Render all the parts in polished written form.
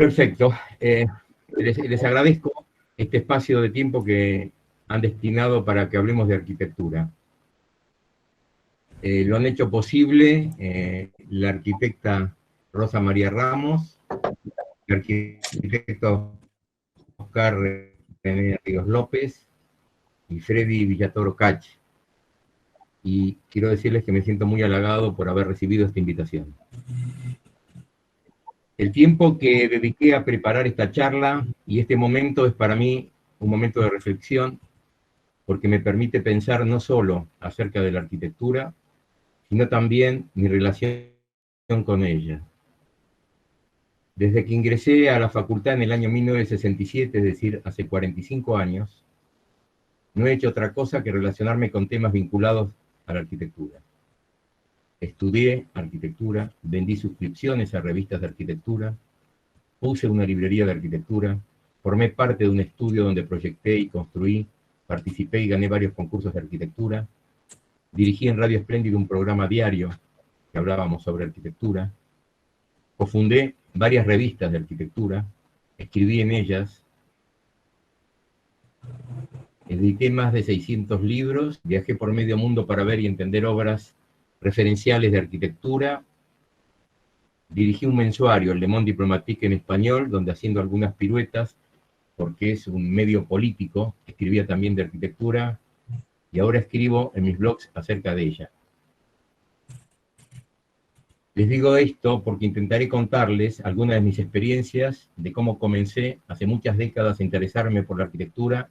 Perfecto. Les agradezco este espacio de tiempo que han destinado para que hablemos de arquitectura. Lo han hecho posible la arquitecta Rosa María Ramos, el arquitecto Oscar René Ríos López y Freddy Villatoro Cach. Y quiero decirles que me siento muy halagado por haber recibido esta invitación. El tiempo que dediqué a preparar esta charla y este momento es para mí un momento de reflexión, porque me permite pensar no solo acerca de la arquitectura, sino también mi relación con ella. Desde que ingresé a la facultad en el año 1967, es decir, hace 45 años, no he hecho otra cosa que relacionarme con temas vinculados a la arquitectura. Estudié arquitectura, vendí suscripciones a revistas de arquitectura, puse una librería de arquitectura, formé parte de un estudio donde proyecté y construí, participé y gané varios concursos de arquitectura, dirigí en Radio Espléndido un programa diario que hablábamos sobre arquitectura, cofundé varias revistas de arquitectura, escribí en ellas, edité más de 600 libros, viajé por medio mundo para ver y entender obras referenciales de arquitectura, dirigí un mensuario, el Le Monde Diplomatique en español, donde haciendo algunas piruetas, porque es un medio político, escribía también de arquitectura, y ahora escribo en mis blogs acerca de ella. Les digo esto porque intentaré contarles algunas de mis experiencias, de cómo comencé hace muchas décadas a interesarme por la arquitectura,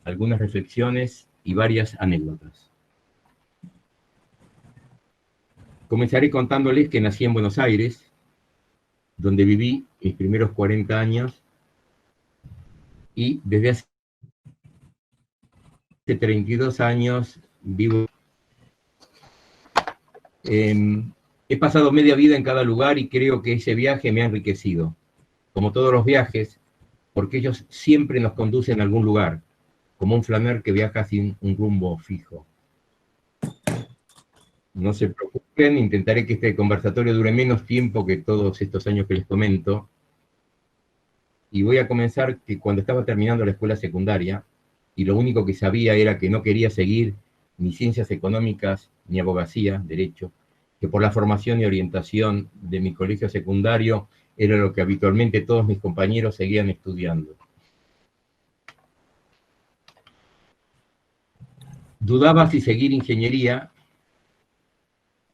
algunas reflexiones y varias anécdotas. Comenzaré contándoles que nací en Buenos Aires, donde viví mis primeros 40 años, y desde hace 32 años vivo. He pasado media vida en cada lugar y creo que ese viaje me ha enriquecido. Como todos los viajes, porque ellos siempre nos conducen a algún lugar, como un flaner que viaja sin un rumbo fijo. No se preocupen, intentaré que este conversatorio dure menos tiempo que todos estos años que les comento. Y voy a comenzar que cuando estaba terminando la escuela secundaria, y lo único que sabía era que no quería seguir ni ciencias económicas ni abogacía, derecho, que por la formación y orientación de mi colegio secundario era lo que habitualmente todos mis compañeros seguían estudiando. Dudaba si seguir ingeniería,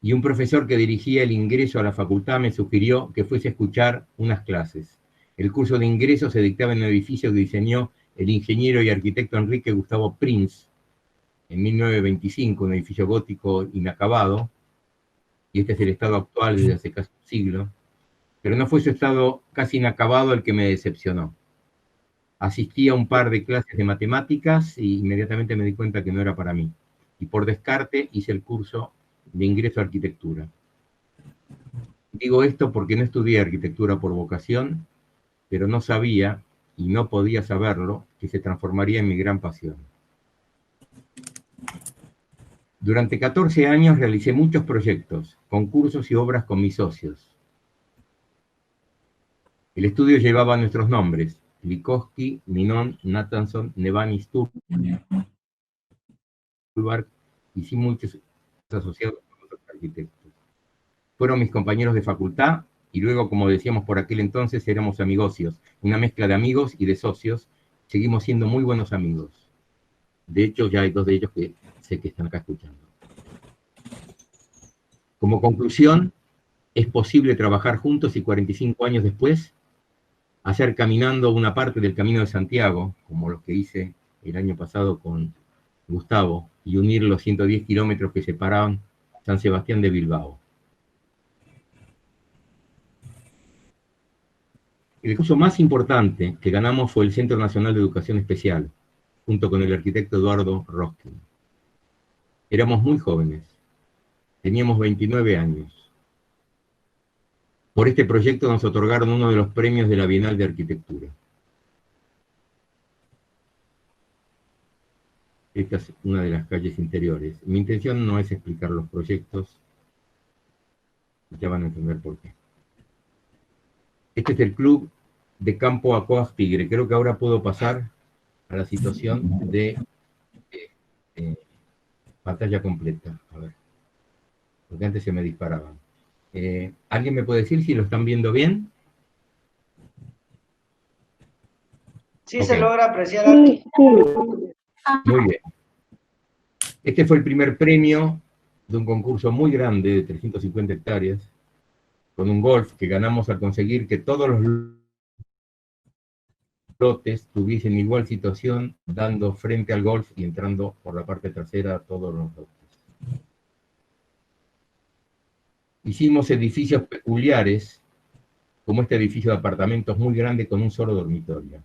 y un profesor que dirigía el ingreso a la facultad me sugirió que fuese a escuchar unas clases. El curso de ingreso se dictaba en un edificio que diseñó el ingeniero y arquitecto Enrique Gustavo Prinz en 1925, un edificio gótico inacabado, y este es el estado actual desde hace casi un siglo, pero no fue su estado casi inacabado el que me decepcionó. Asistí a un par de clases de matemáticas y inmediatamente me di cuenta que no era para mí, y por descarte hice el curso de ingreso a arquitectura. Digo esto porque no estudié arquitectura por vocación, pero no sabía, y no podía saberlo, que se transformaría en mi gran pasión. Durante 14 años realicé muchos proyectos, concursos y obras con mis socios. El estudio llevaba nuestros nombres: Likowski, Minon, Nathanson, Nevani, Stulbarg, y sí muchos asociados con otros arquitectos. Fueron mis compañeros de facultad, y luego, como decíamos por aquel entonces, éramos amigocios, una mezcla de amigos y de socios. Seguimos siendo muy buenos amigos. De hecho, ya hay dos de ellos que sé que están acá escuchando. Como conclusión, es posible trabajar juntos y 45 años después hacer caminando una parte del Camino de Santiago, como los que hice el año pasado con Gustavo, y unir los 110 kilómetros que separaban San Sebastián de Bilbao. El curso más importante que ganamos fue el Centro Nacional de Educación Especial, junto con el arquitecto Eduardo Roskin. Éramos muy jóvenes, teníamos 29 años. Por este proyecto nos otorgaron uno de los premios de la Bienal de Arquitectura. Esta es una de las calles interiores. Mi intención no es explicar los proyectos, ya van a entender por qué. Este es el club de campo a Coas Tigre. Creo que ahora puedo pasar a la situación de eh, pantalla completa. A ver, porque antes se me disparaban. ¿Alguien me puede decir si lo están viendo bien? Sí, Ok. se logra apreciar aquí. Muy bien. Este fue el primer premio de un concurso muy grande de 350 hectáreas, con un golf que ganamos al conseguir que todos los lotes tuviesen igual situación, dando frente al golf y entrando por la parte trasera a todos los lotes. Hicimos edificios peculiares, como este edificio de apartamentos muy grande con un solo dormitorio.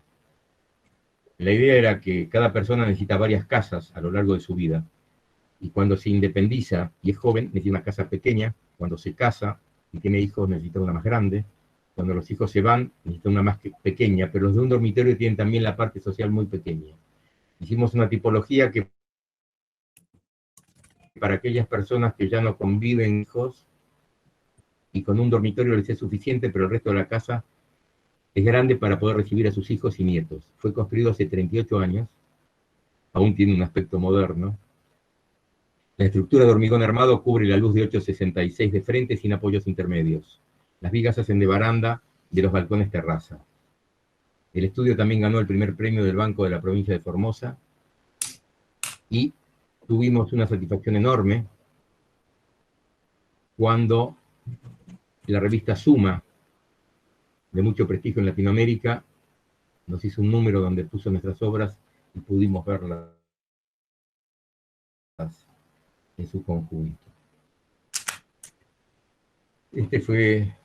La idea era que cada persona necesita varias casas a lo largo de su vida, y cuando se independiza y es joven, necesita una casa pequeña, cuando se casa y tiene hijos, necesita una más grande, cuando los hijos se van, necesita una más pequeña, pero los de un dormitorio tienen también la parte social muy pequeña. Hicimos una tipología que para aquellas personas que ya no conviven hijos y con un dormitorio les es suficiente, pero el resto de la casa es grande para poder recibir a sus hijos y nietos. Fue construido hace 38 años, aún tiene un aspecto moderno. La estructura de hormigón armado cubre la luz de 866 de frente sin apoyos intermedios. Las vigas hacen de baranda de los balcones terraza. El estudio también ganó el primer premio del Banco de la provincia de Formosa y tuvimos una satisfacción enorme cuando la revista Suma, de mucho prestigio en Latinoamérica, nos hizo un número donde puso nuestras obras y pudimos verlas en su conjunto. Este fue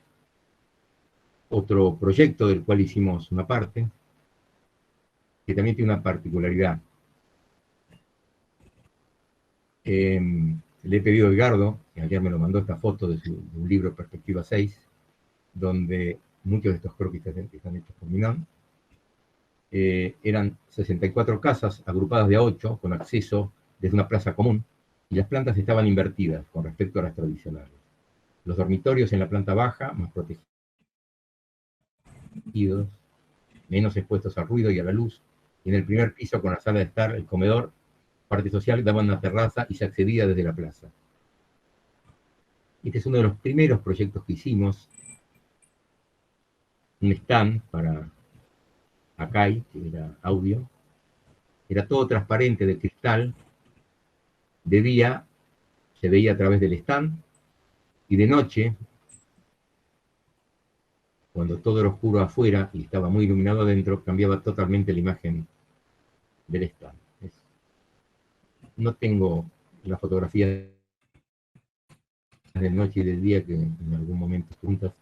otro proyecto del cual hicimos una parte, que también tiene una particularidad. Le he pedido a Edgardo, que ayer me lo mandó esta foto de un libro Perspectiva 6, donde muchos de estos croquis que están hechos por Minón, eran 64 casas agrupadas de a 8, con acceso desde una plaza común, y las plantas estaban invertidas con respecto a las tradicionales. Los dormitorios en la planta baja, más protegidos, menos expuestos al ruido y a la luz, y en el primer piso con la sala de estar, el comedor, parte social, daban una terraza y se accedía desde la plaza. Este es uno de los primeros proyectos que hicimos, un stand para Akai, que era audio, era todo transparente de cristal, de día se veía a través del stand, y de noche, cuando todo era oscuro afuera y estaba muy iluminado adentro, cambiaba totalmente la imagen del stand. No tengo la fotografía de noche y del día que en algún momento juntas,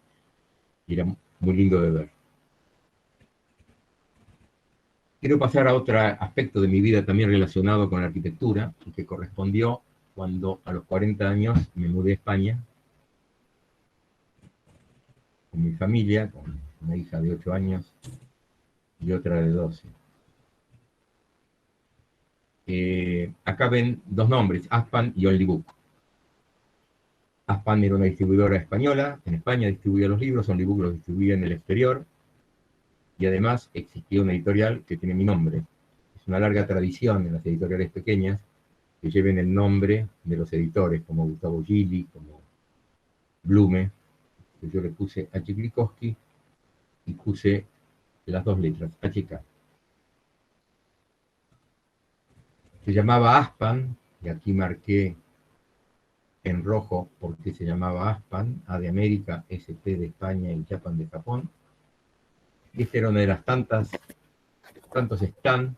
y era muy lindo de ver. Quiero pasar a otro aspecto de mi vida también relacionado con la arquitectura, y que correspondió cuando a los 40 años me mudé a España con mi familia, con una hija de 8 años y otra de 12. Acá ven dos nombres, Aspan y Onlybook. Aspan era una distribuidora española, en España distribuía los libros, Onlybook los distribuía en el exterior, y además existía una editorial que tiene mi nombre. Es una larga tradición en las editoriales pequeñas que lleven el nombre de los editores, como Gustavo Gili, como Blume, que yo le puse H. Grikowski y puse las dos letras, HK. Se llamaba Aspan, y aquí marqué en rojo porque se llamaba Aspan, A de América, SP de España y Japan de Japón. Esta era una de las tantos stands.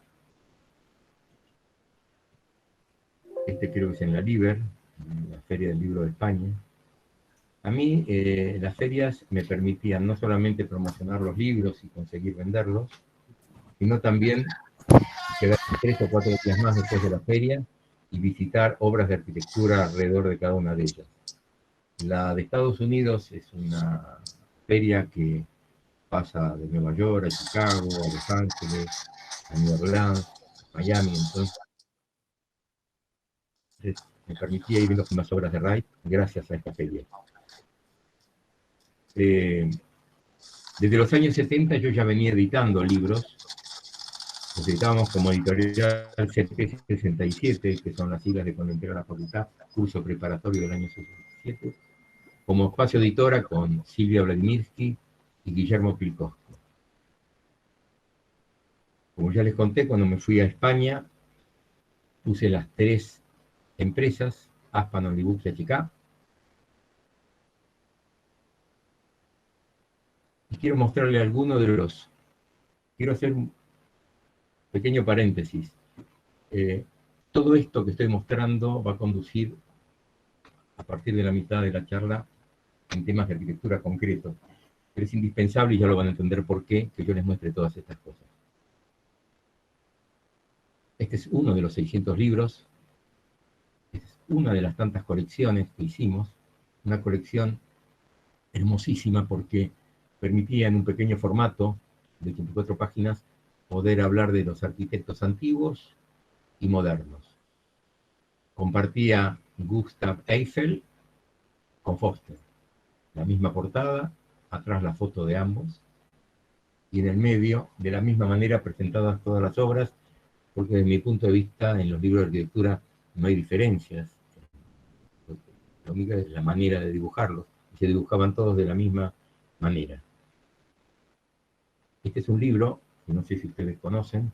Este creo que es en la Liber, en la Feria del Libro de España. A mí las ferias me permitían no solamente promocionar los libros y conseguir venderlos, sino también quedar 3 o 4 días más después de la feria y visitar obras de arquitectura alrededor de cada una de ellas. La de Estados Unidos es una feria que pasa de Nueva York a Chicago, a Los Ángeles, a New Orleans, Miami, entonces me permitía ir viendo más obras de Wright gracias a esta feria. Desde los años 70 yo ya venía editando libros. Nos editábamos como editorial CP67, que son las siglas de cuando entré a la facultad, curso preparatorio del año 67, como espacio editora con Silvia Vladimirsky y Guillermo Pilkowski. Como ya les conté, cuando me fui a España, puse las 3 empresas, Aspan, Onlibooks y HK. Y quiero mostrarle algunos de los... Quiero hacer un pequeño paréntesis. Todo esto que estoy mostrando va a conducir, a partir de la mitad de la charla, en temas de arquitectura concretos. Pero es indispensable, y ya lo van a entender por qué, que yo les muestre todas estas cosas. Este es uno de los 600 libros, es una de las tantas colecciones que hicimos, una colección hermosísima porque permitía en un pequeño formato de 84 páginas poder hablar de los arquitectos antiguos y modernos. Compartía Gustav Eiffel con Foster, la misma portada, atrás la foto de ambos, y en el medio, de la misma manera, presentadas todas las obras, porque desde mi punto de vista, en los libros de arquitectura no hay diferencias. Lo único es la manera de dibujarlos, y se dibujaban todos de la misma manera. Este es un libro, que no sé si ustedes conocen,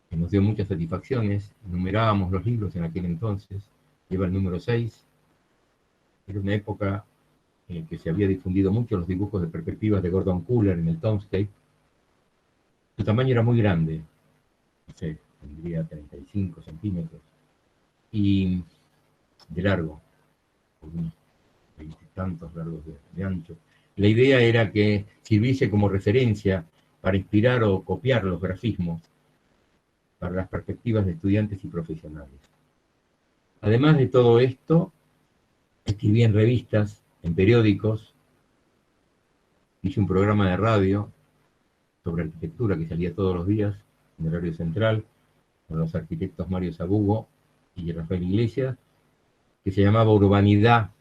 que nos dio muchas satisfacciones. Numerábamos los libros en aquel entonces, lleva el número 6. Era una época que se había difundido mucho los dibujos de perspectivas de Gordon Kuller en el Townscape. Su tamaño era muy grande, no sé, tendría 35 centímetros, y de largo, por unos 20 y tantos largos de ancho. La idea era que sirviese como referencia para inspirar o copiar los grafismos para las perspectivas de estudiantes y profesionales. Además de todo esto, escribí en revistas, en periódicos, hice un programa de radio sobre arquitectura que salía todos los días en el horario central, con los arquitectos Mario Sabugo y Rafael Iglesias, que se llamaba Urbanidad,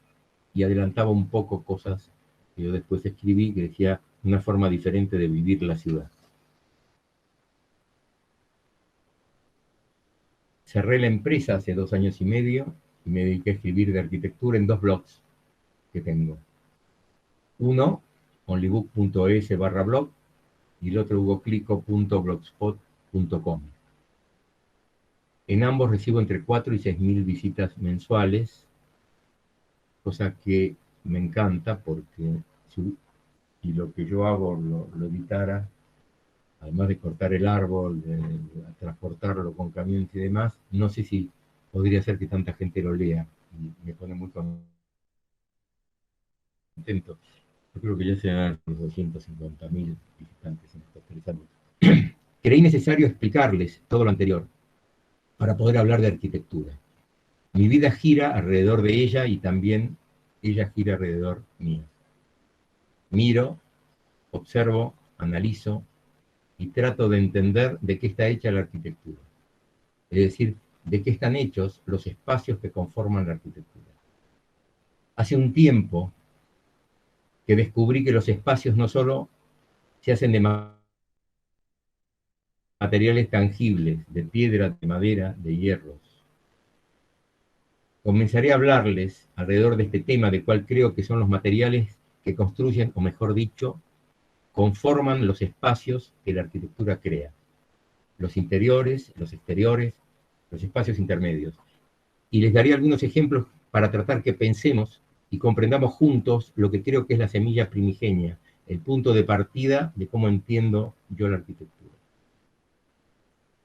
y adelantaba un poco cosas que yo después escribí, que decía una forma diferente de vivir la ciudad. Cerré la empresa hace 2 años y medio y me dediqué a escribir de arquitectura en 2 blogs que tengo. Uno, onlybook.es/blog, y el otro, hugoclico.blogspot.com. En ambos recibo entre 4 y 6.000 visitas mensuales, cosa que me encanta porque si lo que yo hago lo editara, además de cortar el árbol, de transportarlo con camiones y demás, no sé si podría ser que tanta gente lo lea, y me pone muy contento. Yo creo que ya serán los 250.000 visitantes en estos 3 años. Creí necesario explicarles todo lo anterior para poder hablar de arquitectura. Mi vida gira alrededor de ella y también ella gira alrededor mío. Miro, observo, analizo y trato de entender de qué está hecha la arquitectura. Es decir, de qué están hechos los espacios que conforman la arquitectura. Hace un tiempo que descubrí que los espacios no solo se hacen de materiales tangibles, de piedra, de madera, de hierros. Comenzaré a hablarles alrededor de este tema, de cuál creo que son los materiales que construyen, o mejor dicho, conforman los espacios que la arquitectura crea. Los interiores, los exteriores, los espacios intermedios. Y les daré algunos ejemplos para tratar que pensemos y comprendamos juntos lo que creo que es la semilla primigenia, el punto de partida de cómo entiendo yo la arquitectura.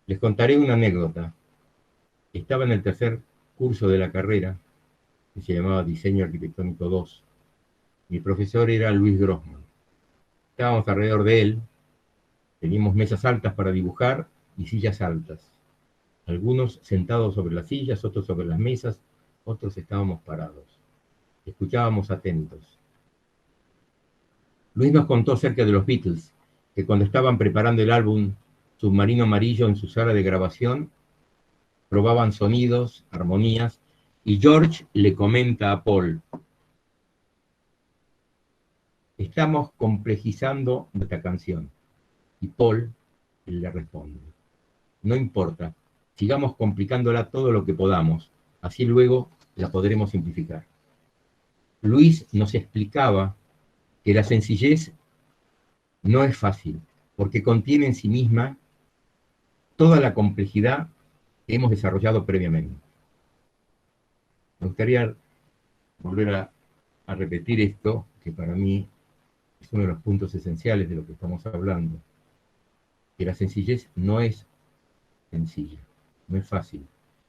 Les contaré una anécdota. Estaba en el 3er curso de la carrera, que se llamaba Diseño Arquitectónico 2. Mi profesor era Luis Grossman. Estábamos alrededor de él, teníamos mesas altas para dibujar y sillas altas. Algunos sentados sobre las sillas, otros sobre las mesas, otros estábamos parados. Escuchábamos atentos. Luis nos contó acerca de los Beatles, que cuando estaban preparando el álbum Submarino Amarillo en su sala de grabación, probaban sonidos, armonías, y George le comenta a Paul: estamos complejizando esta canción. Y Paul le responde, no importa, sigamos complicándola todo lo que podamos, así luego la podremos simplificar. Luis nos explicaba que la sencillez no es fácil, porque contiene en sí misma toda la complejidad que hemos desarrollado previamente. Me gustaría volver a repetir esto, que para mí es uno de los puntos esenciales de lo que estamos hablando, que la sencillez no es sencilla, no es fácil,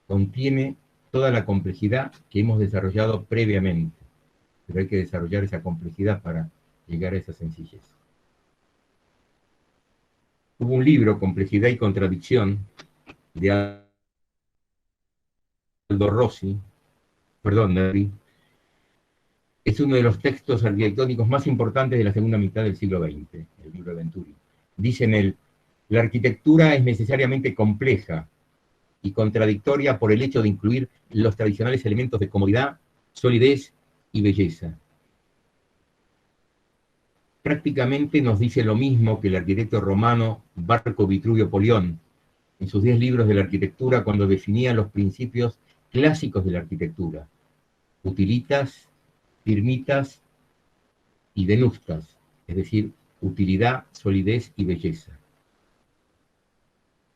contiene toda la complejidad que hemos desarrollado previamente, pero hay que desarrollar esa complejidad para llegar a esa sencillez. Hubo un libro, Complejidad y Contradicción, de Aldo Rossi, es uno de los textos arquitectónicos más importantes de la segunda mitad del siglo XX, el libro de Venturi. Dice en él, la arquitectura es necesariamente compleja y contradictoria por el hecho de incluir los tradicionales elementos de comodidad, solidez y belleza. Prácticamente nos dice lo mismo que el arquitecto romano Barco Vitruvio Polión, en sus 10 libros de la arquitectura, cuando definía los principios clásicos de la arquitectura: utilitas, firmitas y venustas, es decir, utilidad, solidez y belleza.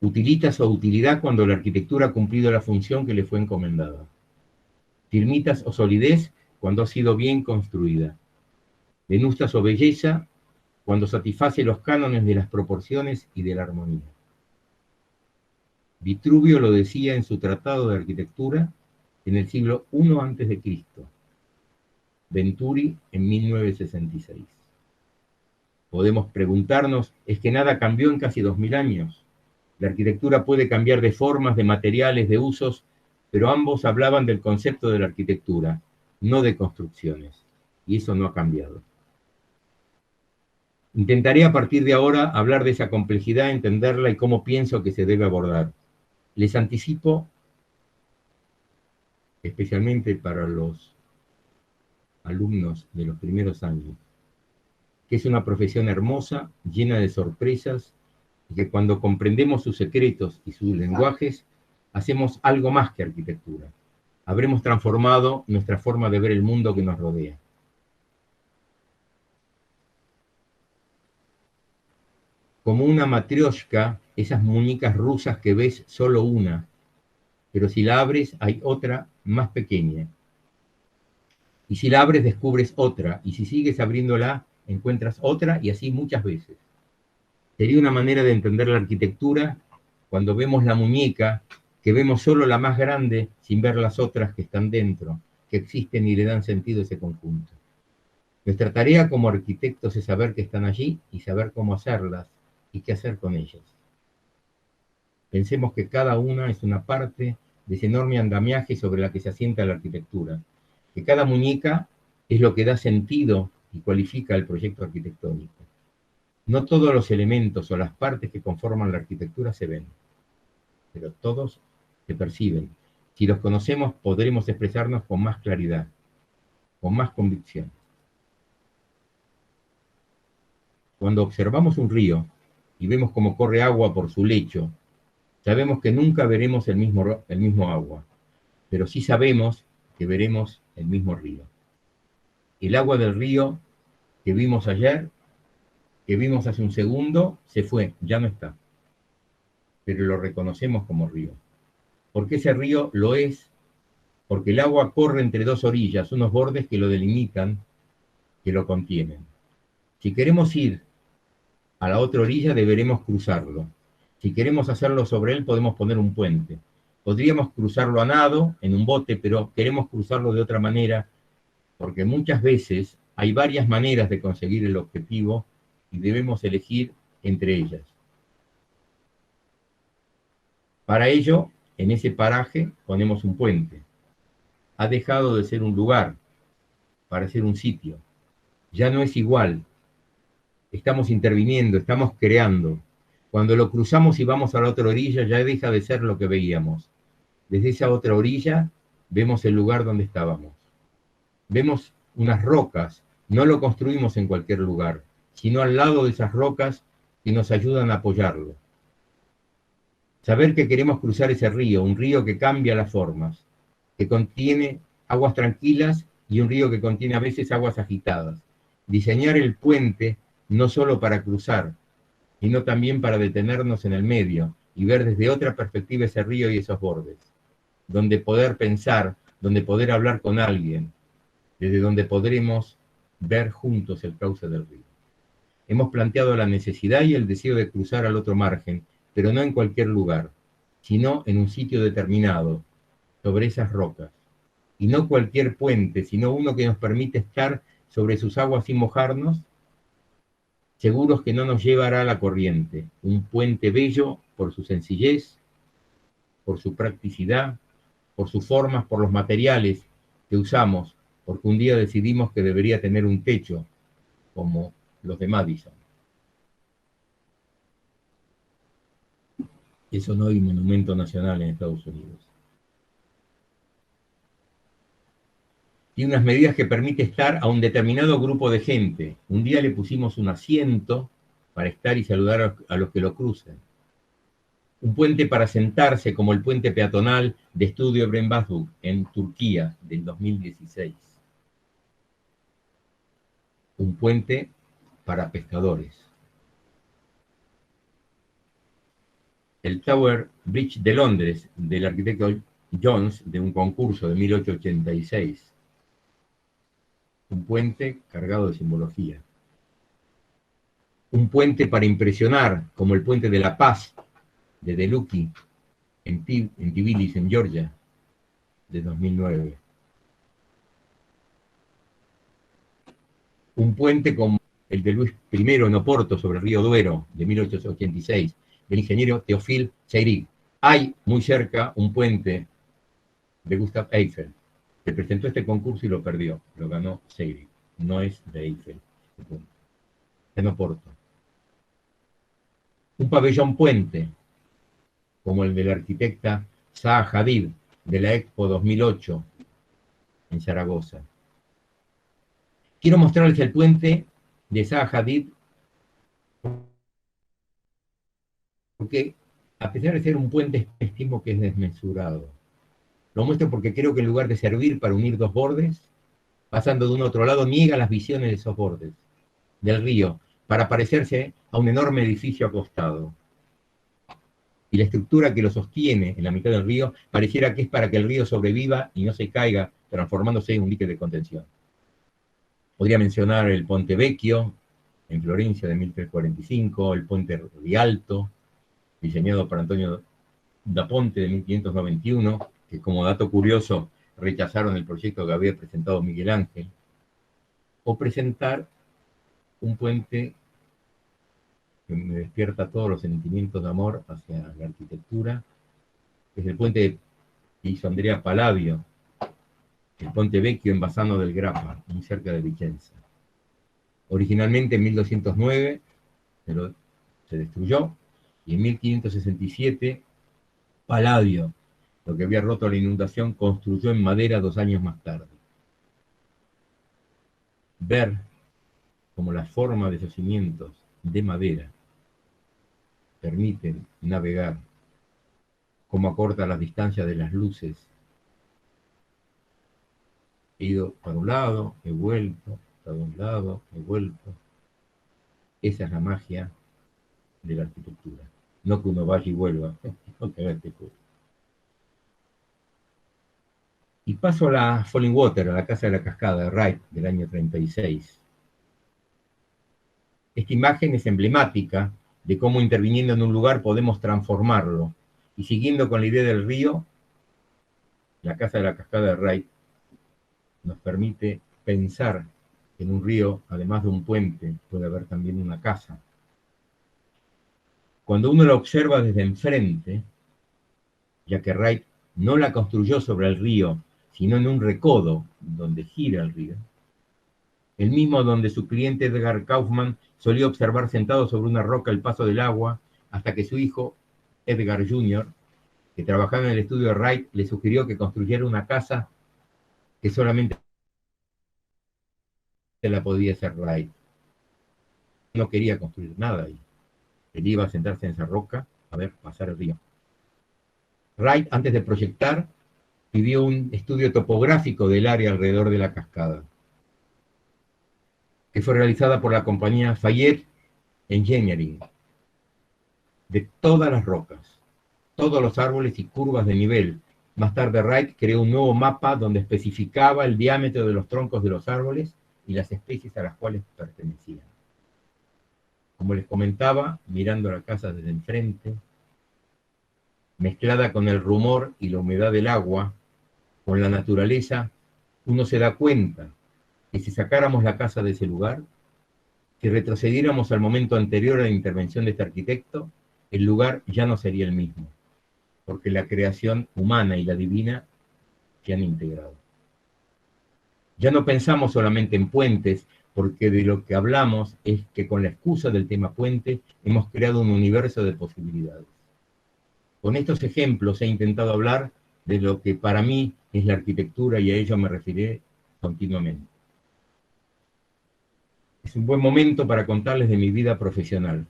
Utilitas o utilidad cuando la arquitectura ha cumplido la función que le fue encomendada. Firmitas o solidez cuando ha sido bien construida. Venustas o belleza cuando satisface los cánones de las proporciones y de la armonía. Vitruvio lo decía en su Tratado de Arquitectura en el siglo I a.C., Venturi en 1966. Podemos preguntarnos, ¿es que nada cambió en casi 2000 años? La arquitectura puede cambiar de formas, de materiales, de usos, pero ambos hablaban del concepto de la arquitectura, no de construcciones, y eso no ha cambiado. Intentaré a partir de ahora hablar de esa complejidad, entenderla y cómo pienso que se debe abordar. Les anticipo, especialmente para los alumnos de los primeros años, que es una profesión hermosa, llena de sorpresas, y que cuando comprendemos sus secretos y sus lenguajes, hacemos algo más que arquitectura. Habremos transformado nuestra forma de ver el mundo que nos rodea. Como una matrioshka, esas muñecas rusas que ves solo una, pero si la abres hay otra más pequeña. Y si la abres descubres otra, y si sigues abriéndola encuentras otra, y así muchas veces. Sería una manera de entender la arquitectura cuando vemos la muñeca, que vemos solo la más grande sin ver las otras que están dentro, que existen y le dan sentido a ese conjunto. Nuestra tarea como arquitectos es saber que están allí y saber cómo hacerlas y qué hacer con ellas. Pensemos que cada una es una parte de ese enorme andamiaje sobre la que se asienta la arquitectura, que cada muñeca es lo que da sentido y cualifica el proyecto arquitectónico. No todos los elementos o las partes que conforman la arquitectura se ven, pero todos se perciben. Si los conocemos, podremos expresarnos con más claridad, con más convicción. Cuando observamos un río y vemos cómo corre agua por su lecho, sabemos que nunca veremos el mismo agua, pero sí sabemos que veremos el mismo río. El agua del río que vimos ayer, que vimos hace un segundo, se fue, ya no está. Pero lo reconocemos como río. ¿Por qué ese río lo es? Porque el agua corre entre dos orillas, unos bordes que lo delimitan, que lo contienen. Si queremos ir a la otra orilla, deberemos cruzarlo. Si queremos hacerlo sobre él, podemos poner un puente. Podríamos cruzarlo a nado, en un bote, pero queremos cruzarlo de otra manera, porque muchas veces hay varias maneras de conseguir el objetivo y debemos elegir entre ellas. Para ello, en ese paraje ponemos un puente. Ha dejado de ser un lugar para ser un sitio. Ya no es igual. Estamos interviniendo, estamos creando. Cuando lo cruzamos y vamos a la otra orilla, ya deja de ser lo que veíamos. Desde esa otra orilla vemos el lugar donde estábamos. Vemos unas rocas No lo construimos en cualquier lugar, sino al lado de esas rocas que nos ayudan a apoyarlo. Saber que queremos cruzar ese río, un río que cambia las formas, que contiene aguas tranquilas y un río que contiene a veces aguas agitadas. Diseñar el puente no solo para cruzar, sino también para detenernos en el medio y ver desde otra perspectiva ese río y esos bordes, donde poder pensar, donde poder hablar con alguien, desde donde podremos ver juntos el cauce del río. Hemos planteado la necesidad y el deseo de cruzar al otro margen, pero no en cualquier lugar, sino en un sitio determinado, sobre esas rocas. Y no cualquier puente, sino uno que nos permite estar sobre sus aguas sin mojarnos, seguros que no nos llevará la corriente. Un puente bello por su sencillez, por su practicidad, por sus formas, por los materiales que usamos, porque un día decidimos que debería tener un techo, como los de Madison. Eso no hay monumento nacional en Estados Unidos. Tiene unas medidas que permite estar a un determinado grupo de gente. Un día le pusimos un asiento para estar y saludar a los que lo crucen. Un puente para sentarse, como el puente peatonal de Estudio Ebren Basduk en Turquía del 2016. Un puente para pescadores. El Tower Bridge de Londres, del arquitecto Jones, de un concurso de 1886. Un puente cargado de simbología. Un puente para impresionar, como el puente de La Paz, de Delucky, en Tbilisi, en Georgia, de 2009. Un puente como el de Luis I en Oporto, sobre el río Duero, de 1886, del ingeniero Théophile Seyrig. Hay muy cerca un puente de Gustav Eiffel, que presentó este concurso y lo perdió, lo ganó Seyrig, no es de Eiffel, en Oporto. Un pabellón puente, como el de la arquitecta Zaha Hadid, de la Expo 2008, en Zaragoza. Quiero mostrarles el puente de Zaha Hadid, porque a pesar de ser un puente, estimo que es desmesurado. Lo muestro porque creo que en lugar de servir para unir dos bordes, pasando de un otro lado, niega las visiones de esos bordes del río, para parecerse a un enorme edificio acostado. Y la estructura que lo sostiene en la mitad del río pareciera que es para que el río sobreviva y no se caiga, transformándose en un dique de contención. Podría mencionar el Ponte Vecchio, en Florencia, de 1345, el Puente Rialto, diseñado por Antonio da Ponte, de 1591, que como dato curioso rechazaron el proyecto que había presentado Miguel Ángel, o presentar un puente que me despierta todos los sentimientos de amor hacia la arquitectura, que es el puente que hizo Andrea Palladio, el Ponte Vecchio en Bassano del Grappa, muy cerca de Vicenza. Originalmente en 1209 se destruyó, y en 1567 Palladio, lo que había roto la inundación, construyó en madera 2 años más tarde. Ver cómo la forma de esos cimientos de madera permiten navegar, cómo acorta las distancias de las luces. He ido para un lado, he vuelto, para un lado, he vuelto. Esa es la magia de la arquitectura. No que uno vaya y vuelva, no que haga cura. Y paso a la Falling Water, a la Casa de la Cascada de Wright, del año 36. Esta imagen es emblemática de cómo interviniendo en un lugar podemos transformarlo. Y siguiendo con la idea del río, la Casa de la Cascada de Wright nos permite pensar que en un río, además de un puente, puede haber también una casa. Cuando uno la observa desde enfrente, ya que Wright no la construyó sobre el río, sino en un recodo donde gira el río, el mismo donde su cliente Edgar Kaufman solía observar sentado sobre una roca el paso del agua, hasta que su hijo, Edgar Jr., que trabajaba en el estudio de Wright, le sugirió que construyera una casa que solamente se la podía hacer Wright. No quería construir nada ahí. Él iba a sentarse en esa roca a ver pasar el río. Wright, antes de proyectar, pidió un estudio topográfico del área alrededor de la cascada, que fue realizada por la compañía Fayette Engineering, de todas las rocas, todos los árboles y curvas de nivel. Más tarde Wright creó un nuevo mapa donde especificaba el diámetro de los troncos de los árboles y las especies a las cuales pertenecían. Como les comentaba, mirando la casa desde enfrente, mezclada con el rumor y la humedad del agua, con la naturaleza, uno se da cuenta que si sacáramos la casa de ese lugar, si retrocediéramos al momento anterior a la intervención de este arquitecto, el lugar ya no sería el mismo, porque la creación humana y la divina se han integrado. Ya no pensamos solamente en puentes, porque de lo que hablamos es que con la excusa del tema puente hemos creado un universo de posibilidades. Con estos ejemplos he intentado hablar de lo que para mí es la arquitectura y a ello me referiré continuamente. Es un buen momento para contarles de mi vida profesional.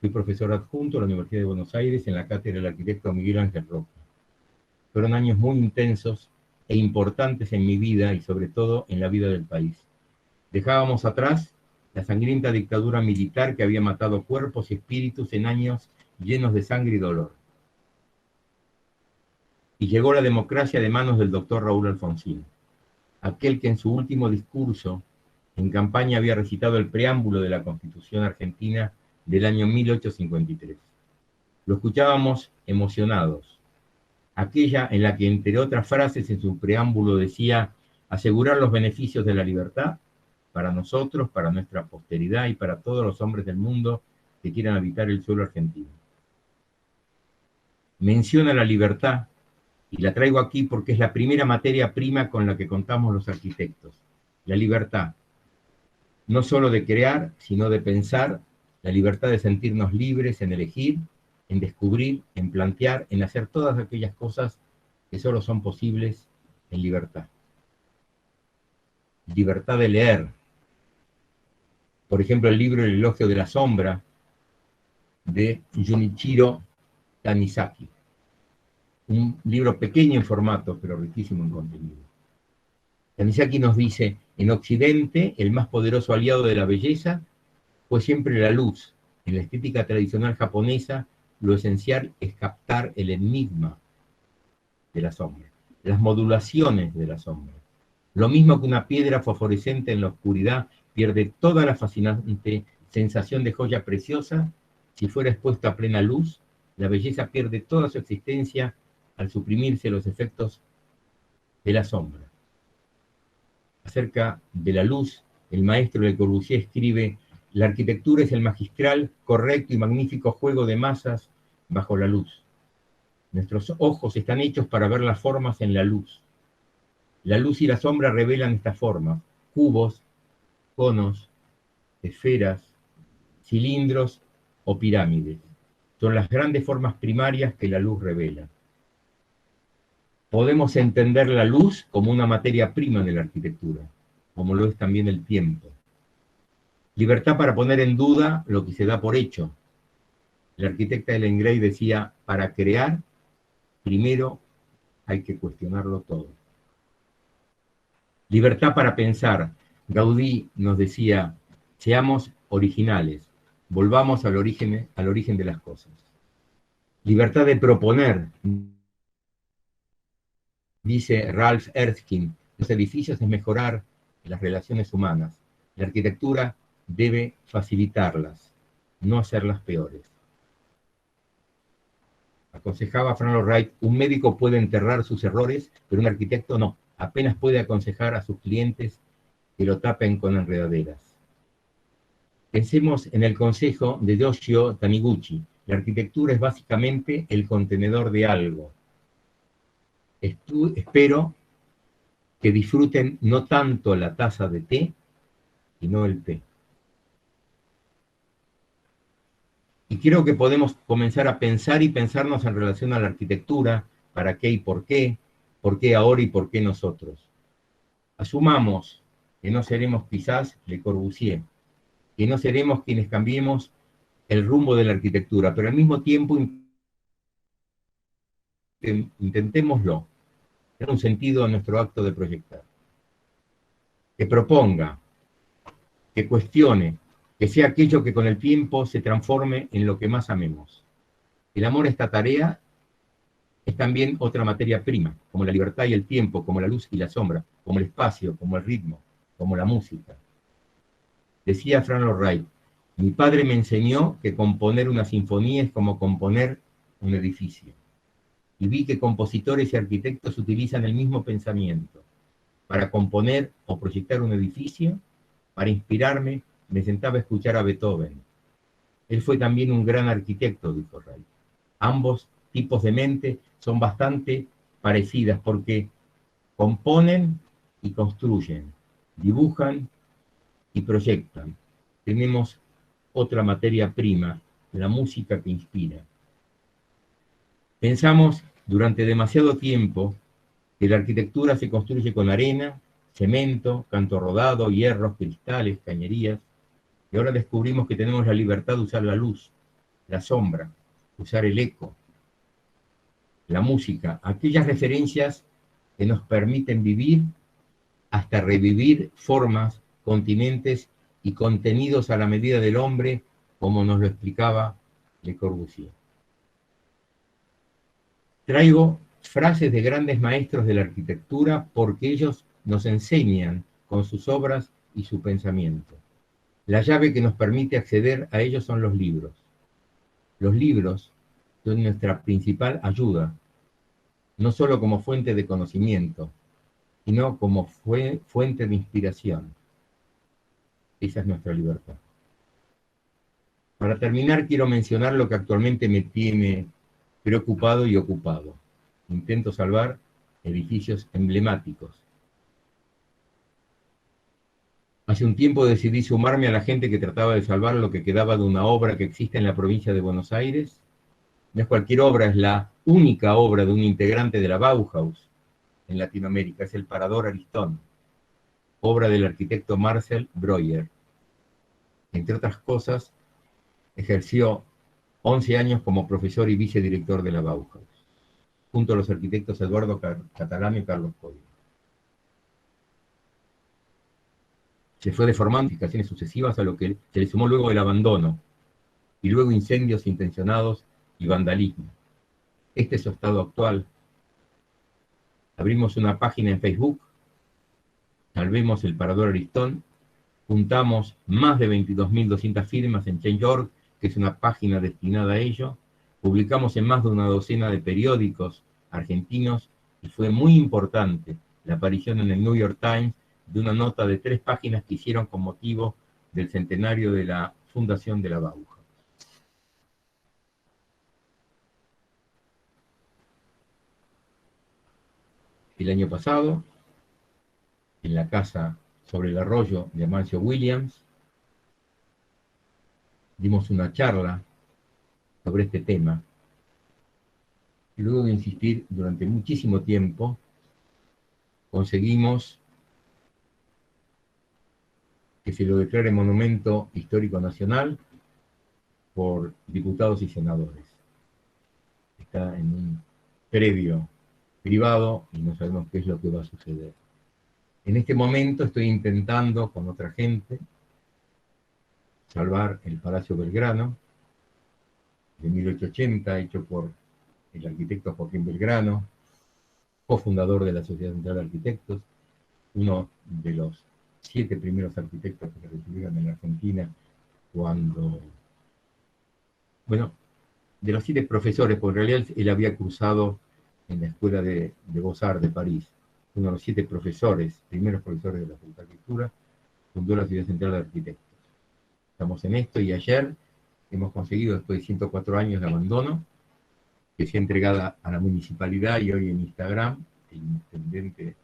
Fui profesor adjunto a la Universidad de Buenos Aires en la cátedra del arquitecto Miguel Ángel Roca. Fueron años muy intensos e importantes en mi vida y sobre todo en la vida del país. Dejábamos atrás la sangrienta dictadura militar que había matado cuerpos y espíritus en años llenos de sangre y dolor. Y llegó la democracia de manos del doctor Raúl Alfonsín, aquel que en su último discurso en campaña había recitado el preámbulo de la Constitución Argentina del año 1853. Lo escuchábamos emocionados, aquella en la que, entre otras frases, en su preámbulo decía asegurar los beneficios de la libertad para nosotros, para nuestra posteridad y para todos los hombres del mundo que quieran habitar el suelo argentino. Menciona la libertad, y la traigo aquí porque es la primera materia prima con la que contamos los arquitectos. La libertad, no solo de crear, sino de pensar, la libertad de sentirnos libres en elegir, en descubrir, en plantear, en hacer todas aquellas cosas que solo son posibles en libertad. Libertad de leer. Por ejemplo, el libro El elogio de la sombra, de Junichiro Tanizaki. Un libro pequeño en formato, pero riquísimo en contenido. Tanizaki nos dice, en Occidente, el más poderoso aliado de la belleza fue siempre la luz. En la estética tradicional japonesa, lo esencial es captar el enigma de la sombra, las modulaciones de la sombra. Lo mismo que una piedra fosforescente en la oscuridad pierde toda la fascinante sensación de joya preciosa, si fuera expuesta a plena luz, la belleza pierde toda su existencia al suprimirse los efectos de la sombra. Acerca de la luz, el maestro Le Corbusier escribe: la arquitectura es el magistral, correcto y magnífico juego de masas bajo la luz. Nuestros ojos están hechos para ver las formas en la luz. La luz y la sombra revelan estas formas: cubos, conos, esferas, cilindros o pirámides. Son las grandes formas primarias que la luz revela. Podemos entender la luz como una materia prima de la arquitectura, como lo es también el tiempo. Libertad para poner en duda lo que se da por hecho. La arquitecta Ellen Gray decía, para crear, primero hay que cuestionarlo todo. Libertad para pensar. Gaudí nos decía, seamos originales, volvamos al origen de las cosas. Libertad de proponer. Dice Ralph Erskine, los edificios es mejorar las relaciones humanas. La arquitectura debe facilitarlas, no hacerlas peores. Aconsejaba Frank Lloyd Wright, un médico puede enterrar sus errores, pero un arquitecto no. Apenas puede aconsejar a sus clientes que lo tapen con enredaderas. Pensemos en el consejo de Yoshio Taniguchi. La arquitectura es básicamente el contenedor de algo. Espero que disfruten no tanto la taza de té, sino el té. Y creo que podemos comenzar a pensar y pensarnos en relación a la arquitectura, para qué y por qué ahora y por qué nosotros. Asumamos que no seremos quizás Le Corbusier, que no seremos quienes cambiemos el rumbo de la arquitectura, pero al mismo tiempo intentémoslo, dar un sentido a nuestro acto de proyectar, que proponga, que cuestione, que sea aquello que con el tiempo se transforme en lo que más amemos. El amor a esta tarea es también otra materia prima, como la libertad y el tiempo, como la luz y la sombra, como el espacio, como el ritmo, como la música. Decía Fran Lloyd Wright, mi padre me enseñó que componer una sinfonía es como componer un edificio. Y vi que compositores y arquitectos utilizan el mismo pensamiento. Para componer o proyectar un edificio, para inspirarme, me sentaba a escuchar a Beethoven. Él fue también un gran arquitecto, dijo Wright. Ambos tipos de mente son bastante parecidas porque componen y construyen, dibujan y proyectan. Tenemos otra materia prima, la música que inspira. Pensamos durante demasiado tiempo que la arquitectura se construye con arena, cemento, canto rodado, hierros, cristales, cañerías, y ahora descubrimos que tenemos la libertad de usar la luz, la sombra, usar el eco, la música, aquellas referencias que nos permiten vivir hasta revivir formas, continentes y contenidos a la medida del hombre, como nos lo explicaba Le Corbusier. Traigo frases de grandes maestros de la arquitectura porque ellos nos enseñan con sus obras y su pensamiento. La llave que nos permite acceder a ellos son los libros. Los libros son nuestra principal ayuda, no solo como fuente de conocimiento, sino como fuente de inspiración. Esa es nuestra libertad. Para terminar, quiero mencionar lo que actualmente me tiene preocupado y ocupado. Intento salvar edificios emblemáticos. Hace un tiempo decidí sumarme a la gente que trataba de salvar lo que quedaba de una obra que existe en la provincia de Buenos Aires. No es cualquier obra, es la única obra de un integrante de la Bauhaus en Latinoamérica, es el Parador Aristón, obra del arquitecto Marcel Breuer. Entre otras cosas, ejerció 11 años como profesor y vicedirector de la Bauhaus, junto a los arquitectos Eduardo Catalano y Carlos Coria. Se fue deformando modificaciones sucesivas a lo que se le sumó luego el abandono, y luego incendios intencionados y vandalismo. Este es su estado actual. Abrimos una página en Facebook, Salvemos el Parador Aristón, juntamos más de 22.200 firmas en Change.org, que es una página destinada a ello, publicamos en más de una docena de periódicos argentinos y fue muy importante la aparición en el New York Times de una nota de 3 páginas que hicieron con motivo del centenario de la fundación de la Bauhaus. El año pasado, en la casa sobre el arroyo de Amancio Williams, dimos una charla sobre este tema. Y luego de insistir durante muchísimo tiempo, conseguimos que se lo declare monumento histórico nacional por diputados y senadores. Está en un predio privado y no sabemos qué es lo que va a suceder. En este momento estoy intentando con otra gente salvar el Palacio Belgrano de 1880, hecho por el arquitecto Joaquín Belgrano, cofundador de la Sociedad Central de Arquitectos, uno de los 7 primeros arquitectos que se recibieron en la Argentina cuando, bueno, de los 7 profesores, porque en realidad él había cursado en la Escuela de Beaux-Arts de París, uno de los 7 profesores, primeros profesores de la Facultad de Arquitectura, fundó la Sociedad Central de Arquitectos. Estamos en esto y ayer hemos conseguido, después de 104 años de abandono, que sea entregada a la municipalidad y hoy en Instagram, el intendente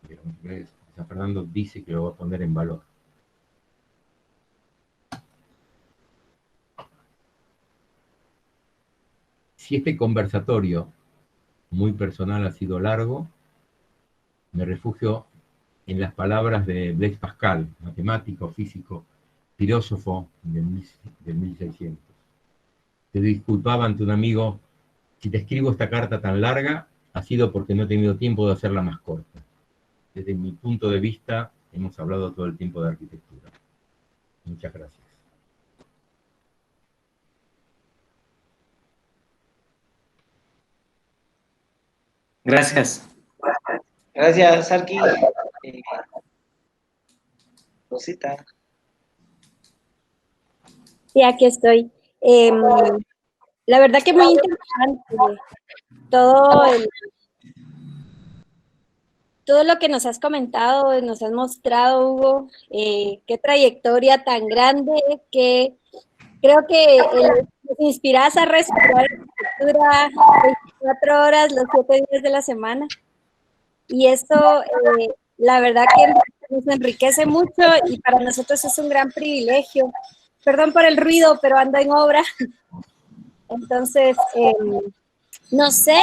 de la municipalidad de San Fernando dice que lo va a poner en valor. Si este conversatorio muy personal ha sido largo, me refugio en las palabras de Blaise Pascal, matemático, físico, filósofo del 1600. Te disculpaba ante un amigo: si te escribo esta carta tan larga, ha sido porque no he tenido tiempo de hacerla más corta. Desde mi punto de vista, hemos hablado todo el tiempo de arquitectura. Muchas gracias. Gracias. Gracias, Arqui. Rosita. Sí, aquí estoy. La verdad que muy interesante todo lo que nos has comentado, nos has mostrado, Hugo, qué trayectoria tan grande, que creo que nos inspiras a respirar arquitectura 24 horas, los 7 días de la semana. Y eso, la verdad que nos enriquece mucho y para nosotros es un gran privilegio. Perdón por el ruido, pero ando en obra. Entonces, no sé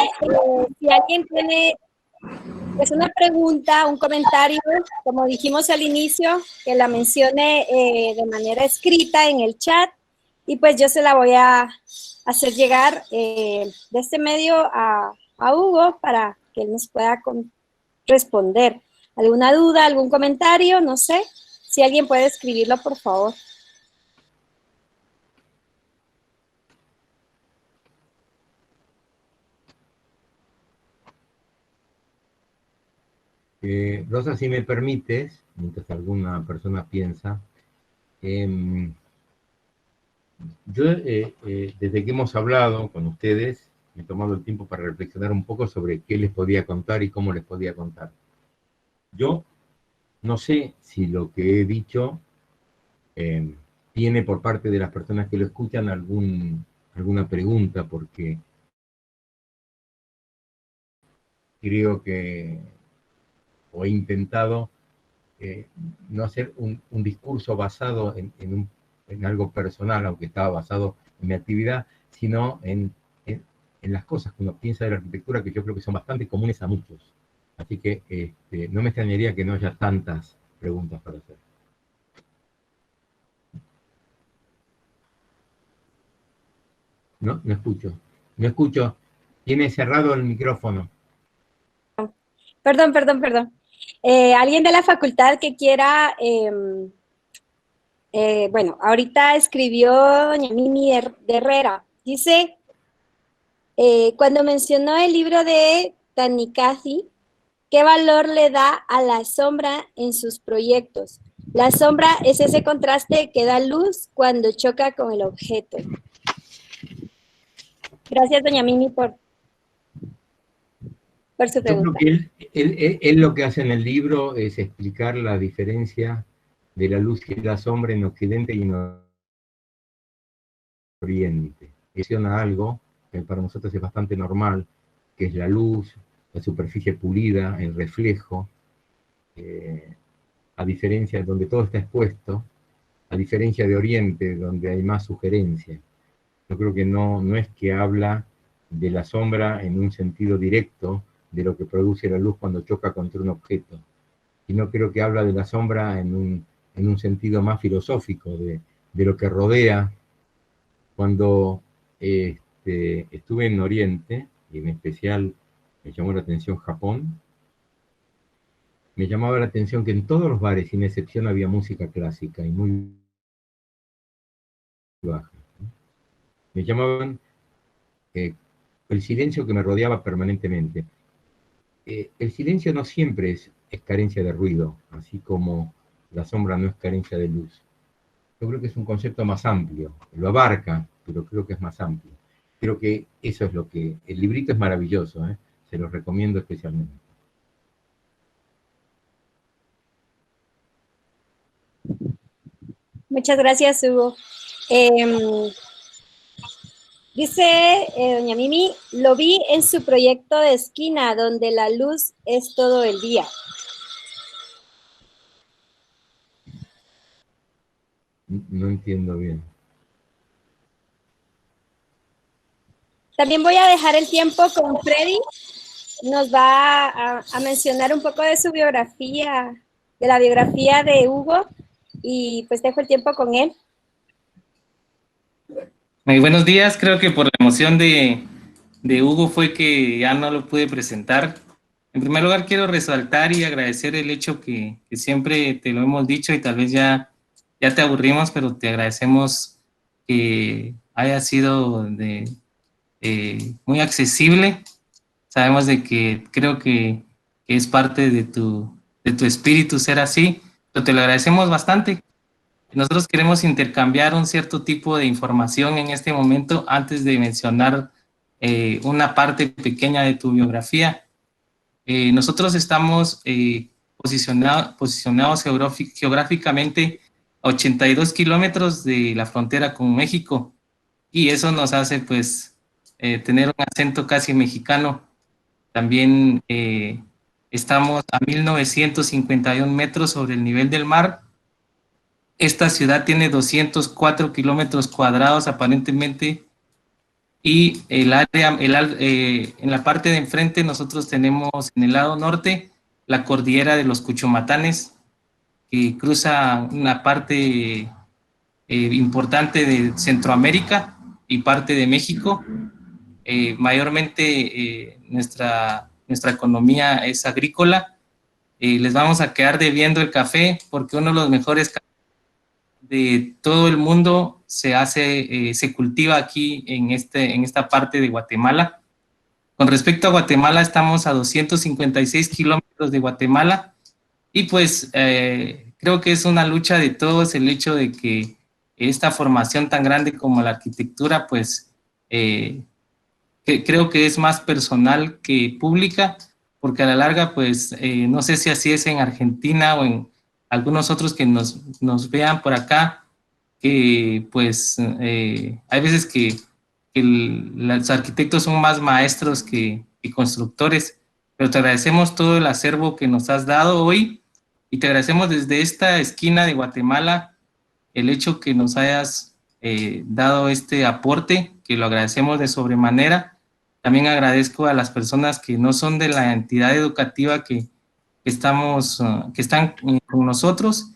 si alguien tiene pues una pregunta, un comentario, como dijimos al inicio, que la mencione de manera escrita en el chat y pues yo se la voy a hacer llegar de este medio a Hugo para que él nos pueda responder. ¿Alguna duda, algún comentario? No sé. Si alguien puede escribirlo, por favor. Rosa, si me permites, mientras alguna persona piensa, yo desde que hemos hablado con ustedes, me he tomado el tiempo para reflexionar un poco sobre qué les podía contar y cómo les podía contar. Yo no sé si lo que he dicho tiene por parte de las personas que lo escuchan alguna pregunta, porque creo que, o he intentado no hacer un discurso basado en algo personal, aunque estaba basado en mi actividad, sino en las cosas que uno piensa de la arquitectura, que yo creo que son bastante comunes a muchos. Así que no me extrañaría que no haya tantas preguntas para hacer. No, no escucho. No escucho. Tiene cerrado el micrófono. Perdón. ¿Alguien de la facultad que quiera, bueno, ahorita escribió doña Mimi de Herrera, dice, cuando mencionó el libro de Tanikasi, ¿qué valor le da a la sombra en sus proyectos? La sombra es ese contraste que da luz cuando choca con el objeto. Gracias, doña Mimi, por su Yo creo pregunta. que él lo que hace en el libro es explicar la diferencia de la luz y la sombra en Occidente y en Oriente. Menciona algo que para nosotros es bastante normal, que es la luz, la superficie pulida, el reflejo, a diferencia de donde todo está expuesto, a diferencia de Oriente, donde hay más sugerencia. Yo creo que no es que habla de la sombra en un sentido directo de lo que produce la luz cuando choca contra un objeto, sino creo que habla de la sombra en un sentido más filosófico, de lo que rodea. Cuando estuve en Oriente, y en especial me llamó la atención Japón, me llamaba la atención que en todos los bares, sin excepción, había música clásica y muy baja. Me llamaban el silencio que me rodeaba permanentemente. El silencio no siempre es carencia de ruido, así como la sombra no es carencia de luz. Yo creo que es un concepto más amplio, lo abarca, pero creo que es más amplio. Creo que eso es lo que... El librito es maravilloso, se lo recomiendo especialmente. Muchas gracias, Hugo. Dice doña Mimi, lo vi en su proyecto de esquina, donde la luz es todo el día. No entiendo bien. También voy a dejar el tiempo con Freddy. Nos va a mencionar un poco de su biografía la biografía de Hugo y pues dejo el tiempo con él. Muy buenos días, creo que por la emoción de Hugo fue que ya no lo pude presentar. En primer lugar quiero resaltar y agradecer el hecho que siempre te lo hemos dicho y tal vez ya te aburrimos, pero te agradecemos que haya sido muy accesible. Sabemos de que creo que es parte de tu espíritu ser así, pero te lo agradecemos bastante. Nosotros queremos intercambiar un cierto tipo de información en este momento antes de mencionar una parte pequeña de tu biografía. Nosotros estamos posicionados geográficamente a 82 kilómetros de la frontera con México y eso nos hace pues tener un acento casi mexicano. También estamos a 1951 metros sobre el nivel del mar. Esta ciudad tiene 204 kilómetros cuadrados aparentemente y el área, en la parte de enfrente nosotros tenemos en el lado norte la cordillera de los Cuchumatanes que cruza una parte importante de Centroamérica y parte de México. Mayormente nuestra economía es agrícola. Les vamos a quedar debiendo el café porque uno de los mejores de todo el mundo se cultiva aquí en esta parte de Guatemala. Con respecto a Guatemala, estamos a 256 kilómetros de Guatemala y pues creo que es una lucha de todos el hecho de que esta formación tan grande como la arquitectura, pues creo que es más personal que pública, porque a la larga, pues no sé si así es en Argentina o en algunos otros que nos vean por acá, que pues hay veces que los arquitectos son más maestros que constructores, pero te agradecemos todo el acervo que nos has dado hoy y te agradecemos desde esta esquina de Guatemala el hecho que nos hayas dado este aporte, que lo agradecemos de sobremanera. También agradezco a las personas que no son de la entidad educativa que están con nosotros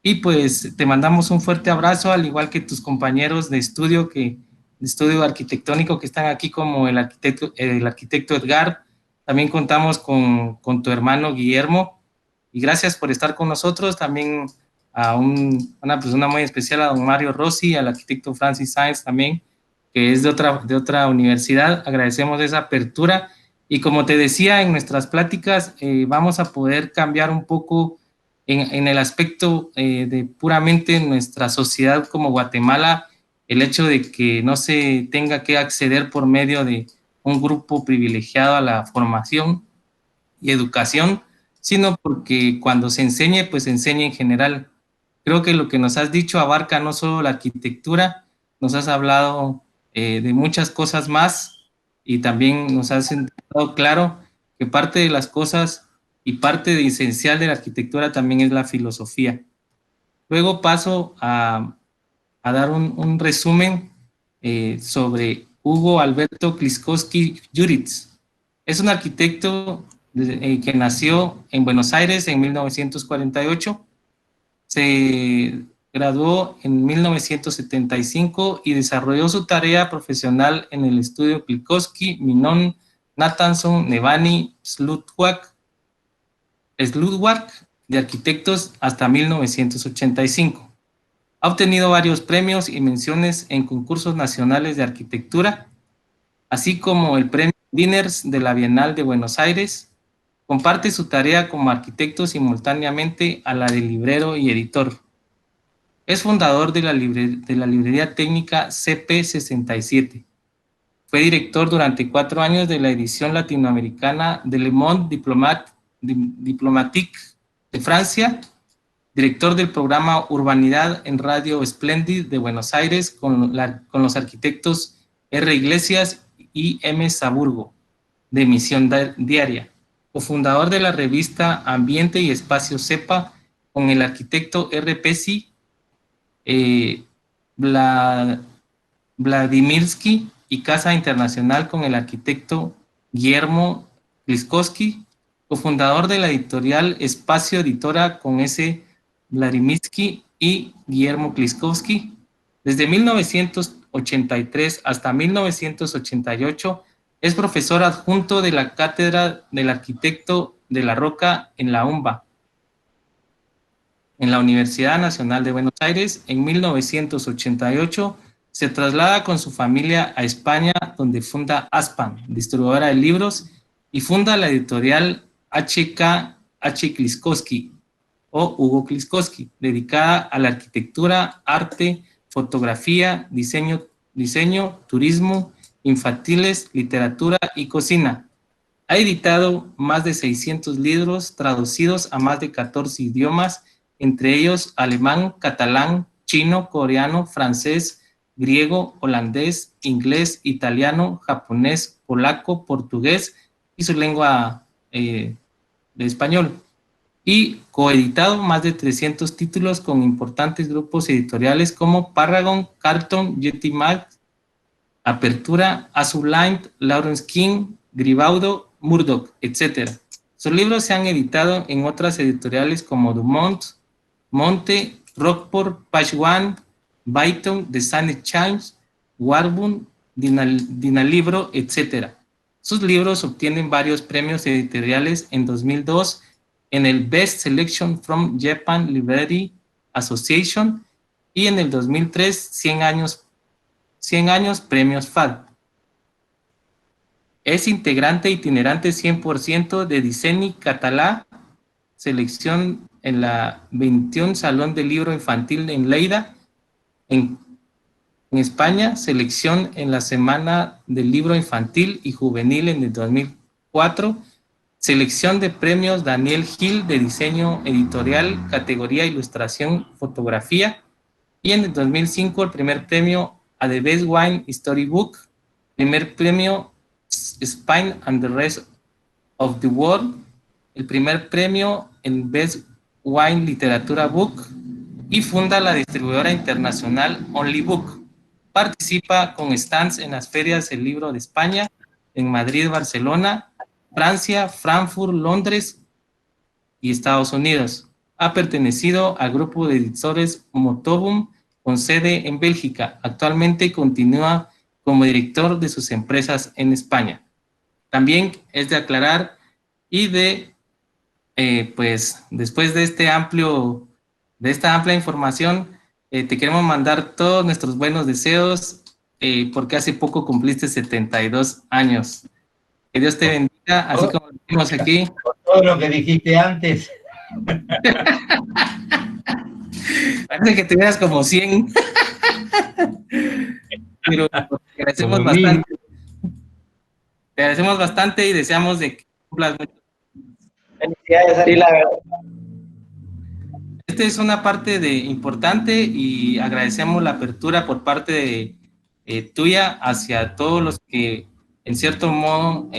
y pues te mandamos un fuerte abrazo, al igual que tus compañeros de estudio arquitectónico que están aquí, como el arquitecto Edgar. También contamos con tu hermano Guillermo y gracias por estar con nosotros. También a una persona muy especial, a don Mario Rossi, al arquitecto Francis Sainz también, que es de otra universidad. Agradecemos esa apertura y como te decía, en nuestras pláticas vamos a poder cambiar un poco en el aspecto de puramente nuestra sociedad como Guatemala, el hecho de que no se tenga que acceder por medio de un grupo privilegiado a la formación y educación, sino porque cuando se enseñe, pues se enseñe en general. Creo que lo que nos has dicho abarca no solo la arquitectura, nos has hablado de muchas cosas más y también nos has dado claro que parte de las cosas y parte de esencial de la arquitectura también es la filosofía. Luego paso a dar un resumen sobre Hugo Alberto Kliskowski-Juritz. Es un arquitecto que nació en Buenos Aires en 1948, se graduó en 1975 y desarrolló su tarea profesional en el estudio Kliskowski, Minon, Nathanson, Nevani, Slutwak de arquitectos hasta 1985. Ha obtenido varios premios y menciones en concursos nacionales de arquitectura, así como el premio Winners de la Bienal de Buenos Aires. Comparte su tarea como arquitecto simultáneamente a la de librero y editor. Es fundador de la librería técnica CP67. Fue director durante 4 años de la edición latinoamericana de Le Monde Diplomatique de Francia, director del programa Urbanidad en Radio Splendid de Buenos Aires con los arquitectos R. Iglesias y M. Saburgo, de Emisión Diaria, cofundador de la revista Ambiente y Espacio CEPA con el arquitecto R. Pesci, Vladimirsky y Casa Internacional con el arquitecto Guillermo Kliskowski, cofundador de la editorial Espacio Editora con S. Vladimirsky y Guillermo Kliskowski. Desde 1983 hasta 1988 es profesor adjunto de la Cátedra del Arquitecto de la Roca en la UNBA, en la Universidad Nacional de Buenos Aires. En 1988 se traslada con su familia a España, donde funda Aspan, distribuidora de libros, y funda la editorial H.K.H. Kliskowski o Hugo Kliskowski, dedicada a la arquitectura, arte, fotografía, diseño, turismo, infantiles, literatura y cocina. Ha editado más de 600 libros traducidos a más de 14 idiomas, entre ellos alemán, catalán, chino, coreano, francés, griego, holandés, inglés, italiano, japonés, polaco, portugués y su lengua de español. Y coeditado más de 300 títulos con importantes grupos editoriales como Paragon, Carlton, Jetty Mag, Apertura, Azuline, Lawrence King, Gribaudo, Murdoch, etc. Sus libros se han editado en otras editoriales como Dumont, Monte, Rockport, Page One, Byton, The Sunday Times, Warburg, Dinalibro, etc. Sus libros obtienen varios premios editoriales. En 2002 en el Best Selection from Japan Library Association y en el 2003 100 años premios FAD. Es integrante itinerante 100% de Diseni Català, selección en la 21 Salón del Libro Infantil en Lleida, en España, selección en la Semana del Libro Infantil y Juvenil en el 2004, selección de premios Daniel Gil de diseño editorial, categoría ilustración, fotografía, y en el 2005 el primer premio a The Best Wine Storybook, primer premio Spain and the Rest of the World, el primer premio en Best Wine Literatura Book, y funda la distribuidora internacional Only Book. Participa con stands en las ferias del libro de España, en Madrid, Barcelona, Francia, Frankfurt, Londres y Estados Unidos. Ha pertenecido al grupo de editores Motobum con sede en Bélgica. Actualmente continúa como director de sus empresas en España. También es de aclarar y de, pues, después de esta amplia información, te queremos mandar todos nuestros buenos deseos porque hace poco cumpliste 72 años. Que Dios te bendiga, así como decimos aquí. Con todo lo que dijiste antes. Parece que tuvieras como 100. Pero te agradecemos Como bastante. Te agradecemos bastante y deseamos de que cumplas mucho. Felicidades, Arila. Esta es una parte importante y agradecemos la apertura por parte de tuya hacia todos los que en cierto modo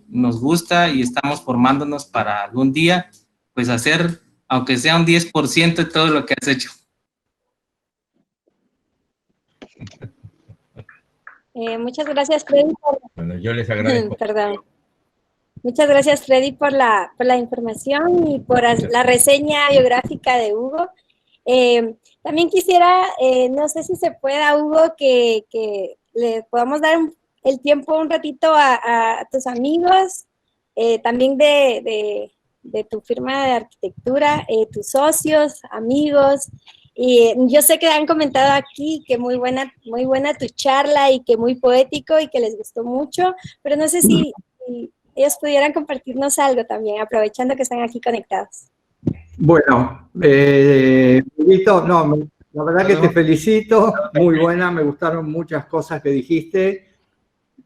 nos gusta y estamos formándonos para algún día pues hacer, aunque sea un 10% de todo lo que has hecho. Muchas gracias, Freddy. Bueno, yo les agradezco. Perdón. Muchas gracias, Freddy, por la información y por la reseña biográfica de Hugo. También quisiera, no sé si se pueda, Hugo, que le podamos dar el tiempo un ratito a tus amigos, también de tu firma de arquitectura, tus socios, amigos. Y yo sé que han comentado aquí que muy buena tu charla y que muy poético y que les gustó mucho, pero no sé si ellos pudieran compartirnos algo también, aprovechando que están aquí conectados. Bueno, Lito, no, la verdad que te felicito, muy buena, me gustaron muchas cosas que dijiste,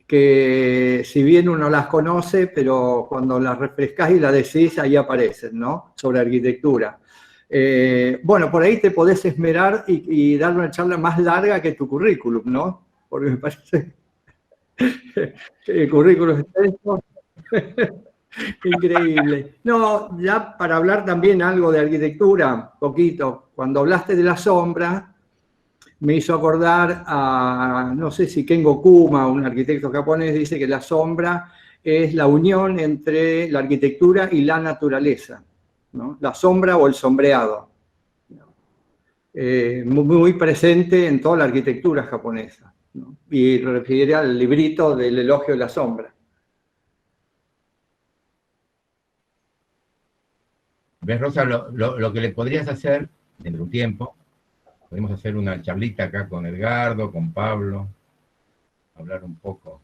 que si bien uno las conoce, pero cuando las refrescás y las decís, ahí aparecen, ¿no? Sobre arquitectura. Bueno, por ahí te podés esmerar y dar una charla más larga que tu currículum, ¿no? Porque me parece que el currículum es extenso. Increíble. No, ya para hablar también algo de arquitectura, poquito. Cuando hablaste de la sombra, me hizo acordar a, no sé si Kengo Kuma, un arquitecto japonés, dice que la sombra es la unión entre la arquitectura y la naturaleza, ¿no? La sombra o el sombreado. Muy presente en toda la arquitectura japonesa, ¿no? Y refiere al librito del elogio de la sombra. ¿Ves, Rosa? Lo que le podrías hacer, dentro de un tiempo, podemos hacer una charlita acá con Edgardo, con Pablo, hablar un poco.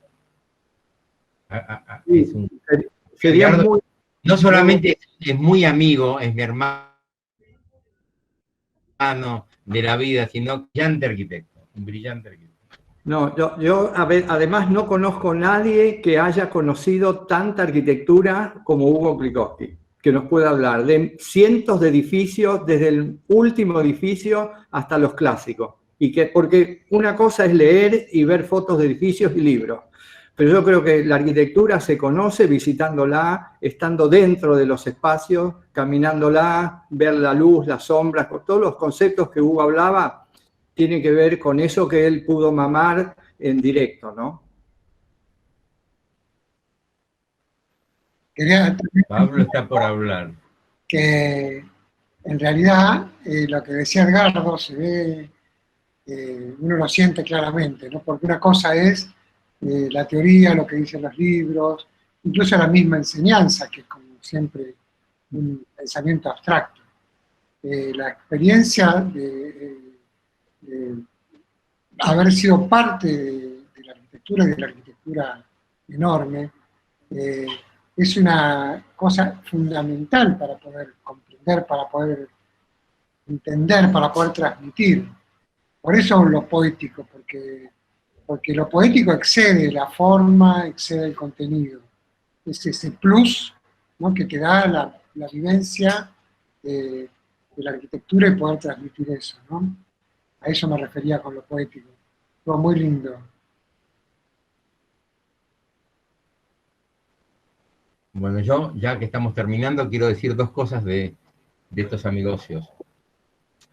Sí, sería Edgardo, muy... no solamente es muy amigo, es mi hermano de la vida, sino un brillante arquitecto, un brillante arquitecto. No, yo además no conozco a nadie que haya conocido tanta arquitectura como Hugo Klikowski, que nos pueda hablar de cientos de edificios, desde el último edificio hasta los clásicos. Porque una cosa es leer y ver fotos de edificios y libros, pero yo creo que la arquitectura se conoce visitándola, estando dentro de los espacios, caminándola, ver la luz, las sombras, todos los conceptos que Hugo hablaba tienen que ver con eso que él pudo mamar en directo, ¿no? Pablo está por hablar. Que en realidad lo que decía Edgardo se ve, uno lo siente claramente, ¿no? Porque una cosa es la teoría, lo que dicen los libros, incluso la misma enseñanza, que es como siempre un pensamiento abstracto. La experiencia de haber sido parte de la arquitectura y de la arquitectura enorme, es una cosa fundamental para poder comprender, para poder entender, para poder transmitir. Por eso lo poético, porque lo poético excede la forma, excede el contenido. Es ese plus, ¿no?, que te da la vivencia de la arquitectura y poder transmitir eso, ¿no? A eso me refería con lo poético. Fue muy lindo. Bueno, yo, ya que estamos terminando, quiero decir dos cosas de estos amigocios.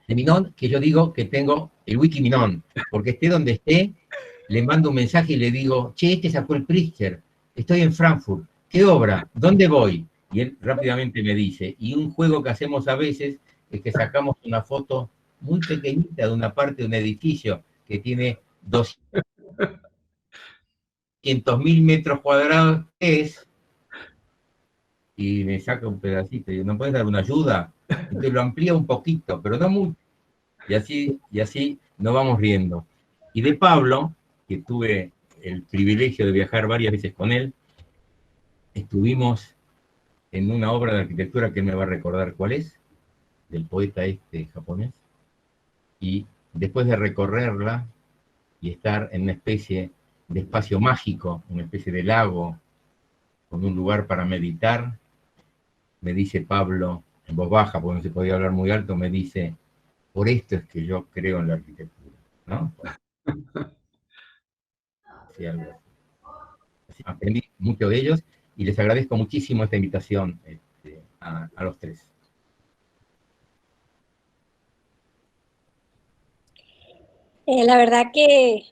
De Minon, que yo digo que tengo el wiki Minon, porque esté donde esté, le mando un mensaje y le digo, che, este sacó el Pritzker, estoy en Frankfurt, ¿qué obra? ¿Dónde voy? Y él rápidamente me dice, y un juego que hacemos a veces es que sacamos una foto muy pequeñita de una parte de un edificio que tiene 200.000 metros cuadrados, y me saca un pedacito, y ¿no puedes dar una ayuda? Entonces lo amplía un poquito, pero no mucho. Y así nos vamos riendo. Y de Pablo, que tuve el privilegio de viajar varias veces con él, estuvimos en una obra de arquitectura que él me va a recordar cuál es, del poeta japonés, y después de recorrerla y estar en una especie de espacio mágico, una especie de lago, con un lugar para meditar, me dice Pablo, en voz baja, porque no se podía hablar muy alto, me dice, por esto es que yo creo en la arquitectura, ¿no? Sí, algo así. Aprendí mucho de ellos y les agradezco muchísimo esta invitación a los tres. La verdad que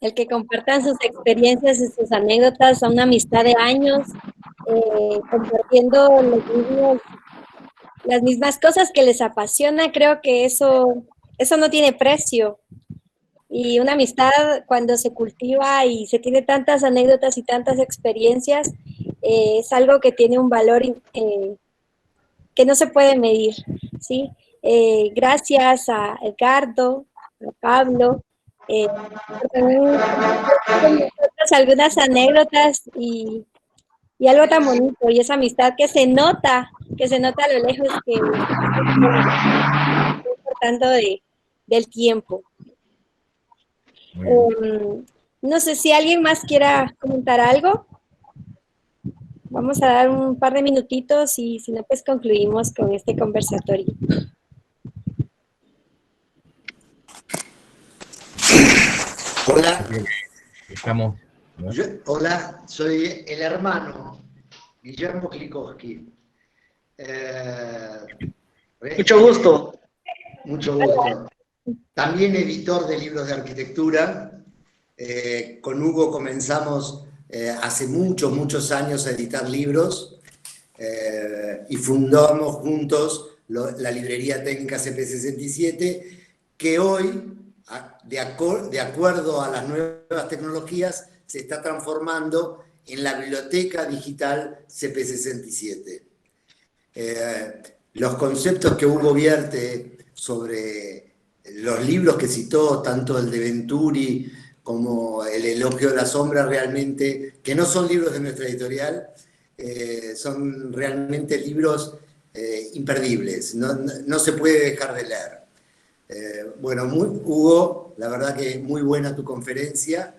el que compartan sus experiencias y sus anécdotas a una amistad de años, compartiendo las mismas cosas que les apasiona, creo que eso no tiene precio. Y una amistad, cuando se cultiva y se tiene tantas anécdotas y tantas experiencias, es algo que tiene un valor que no se puede medir, ¿sí? Gracias a Edgardo, a Pablo, también algunas anécdotas y algo tan bonito, y esa amistad que se nota a lo lejos, que es importante del tiempo. No sé si alguien más quiera comentar algo. Vamos a dar un par de minutitos y si no, pues concluimos con este conversatorio. Hola. Estamos, ¿no? Hola, soy el hermano Guillermo Klikowski. Mucho gusto. Mucho gusto. También editor de libros de arquitectura. Con Hugo comenzamos hace muchos años a editar libros y fundamos juntos la librería técnica CP67, que hoy, de acuerdo a las nuevas tecnologías, se está transformando en la biblioteca digital CP67. Los conceptos que Hugo vierte sobre los libros que citó, tanto el de Venturi como el Elogio de la Sombra, realmente, que no son libros de nuestra editorial, son realmente libros imperdibles, no se puede dejar de leer. Bueno, Hugo, la verdad que muy buena tu conferencia,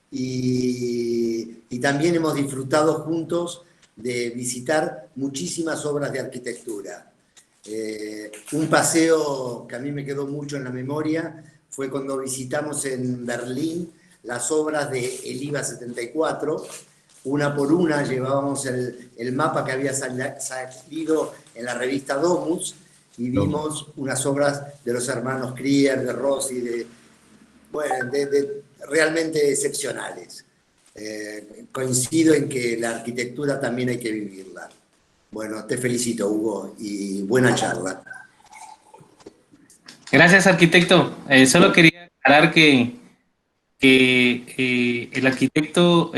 y también hemos disfrutado juntos de visitar muchísimas obras de arquitectura. Un paseo que a mí me quedó mucho en la memoria fue cuando visitamos en Berlín las obras de el IVA 74. Una por una llevábamos el mapa que había salido en la revista Domus y vimos unas obras de los hermanos Krier, de Rossi, realmente excepcionales. Coincido en que la arquitectura también hay que vivirla. Bueno, te felicito, Hugo, y buena charla. Gracias, arquitecto. Solo quería aclarar que el arquitecto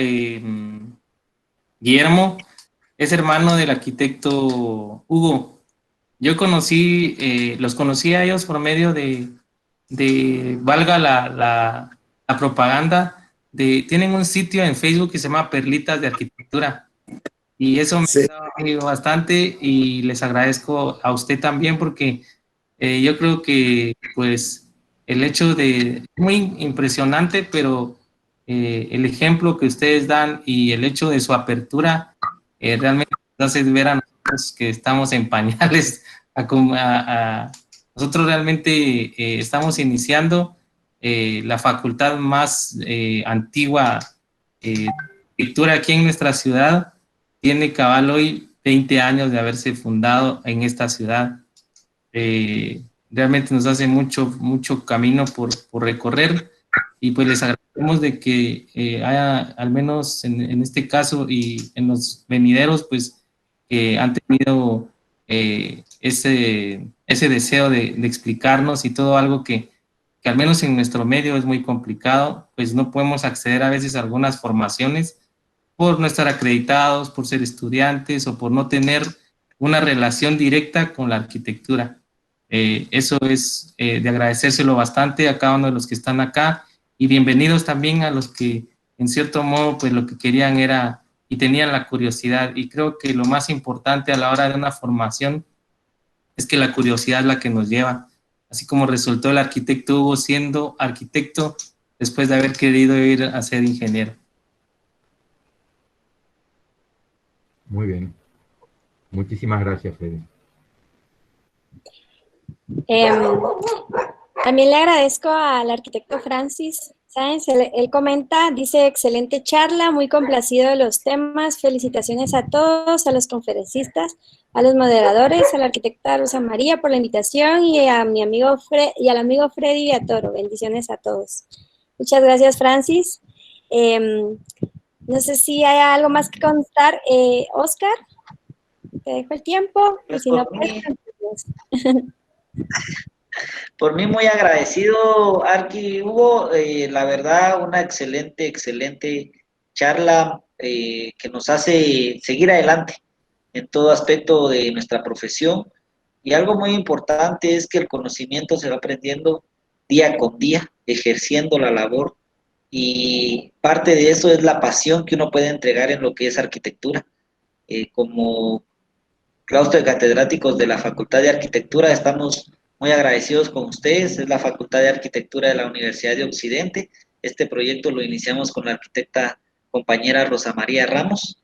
Guillermo es hermano del arquitecto Hugo. Yo los conocí a ellos por medio de valga la propaganda, tienen un sitio en Facebook que se llama Perlitas de Arquitectura. Y eso me ha ayudado bastante, y les agradezco a usted también, porque yo creo que pues el hecho de, muy impresionante, pero el ejemplo que ustedes dan y el hecho de su apertura realmente nos hace ver a nosotros que estamos en pañales. Nosotros realmente estamos iniciando la facultad más antigua de arquitectura aquí en nuestra ciudad. Tiene cabal hoy 20 años de haberse fundado en esta ciudad. Realmente nos hace mucho camino por recorrer, y pues les agradecemos de que haya, al menos en este caso y en los venideros, pues han tenido ese deseo de explicarnos, y todo algo que al menos en nuestro medio es muy complicado, pues no podemos acceder a veces a algunas formaciones por no estar acreditados, por ser estudiantes o por no tener una relación directa con la arquitectura. Eso es de agradecérselo bastante a cada uno de los que están acá, y bienvenidos también a los que en cierto modo pues lo que querían era y tenían la curiosidad. Y creo que lo más importante a la hora de una formación es que la curiosidad es la que nos lleva, así como resultó el arquitecto Hugo siendo arquitecto después de haber querido ir a ser ingeniero. Muy bien. Muchísimas gracias, Fede. También le agradezco al arquitecto Francis Sáenz. Él comenta, dice: excelente charla, muy complacido de los temas, felicitaciones a todos, a los conferencistas, a los moderadores, a la arquitecta Rosa María por la invitación, y a mi amigo y al amigo Freddy Villatoro. Bendiciones a todos. Muchas gracias, Francis. No sé si hay algo más que contar. Oscar, te dejo el tiempo, y si no, pues... Por mí muy agradecido, Arqui Hugo, la verdad una excelente charla que nos hace seguir adelante en todo aspecto de nuestra profesión, y algo muy importante es que el conocimiento se va aprendiendo día con día, ejerciendo la labor, y parte de eso es la pasión que uno puede entregar en lo que es arquitectura. Como claustro de catedráticos de la Facultad de Arquitectura estamos muy agradecidos con ustedes. Es la Facultad de Arquitectura de la Universidad de Occidente. Este proyecto lo iniciamos con la arquitecta compañera Rosa María Ramos,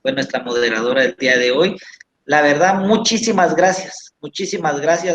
fue nuestra moderadora del día de hoy. La verdad, muchísimas gracias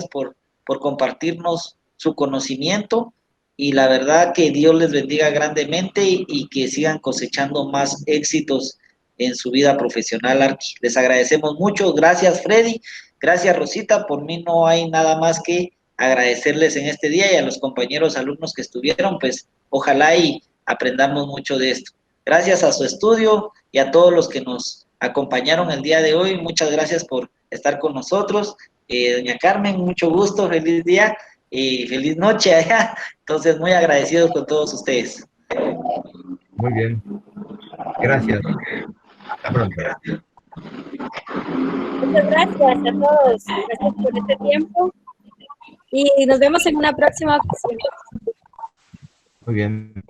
por compartirnos su conocimiento, y la verdad que Dios les bendiga grandemente y que sigan cosechando más éxitos en su vida profesional, Arqui. Les agradecemos mucho. Gracias, Freddy. Gracias, Rosita. Por mí no hay nada más que agradecerles en este día, y a los compañeros alumnos que estuvieron, pues ojalá y aprendamos mucho de esto. gracias a su estudio y a todos los que nos acompañaron el día de hoy. Muchas gracias por estar con nosotros. Doña Carmen, mucho gusto, feliz día y feliz noche allá. Entonces, muy agradecidos con todos ustedes. Muy bien. Gracias. Hasta pronto. Muchas gracias a todos. Gracias por este tiempo. Y nos vemos en una próxima ocasión. Muy bien.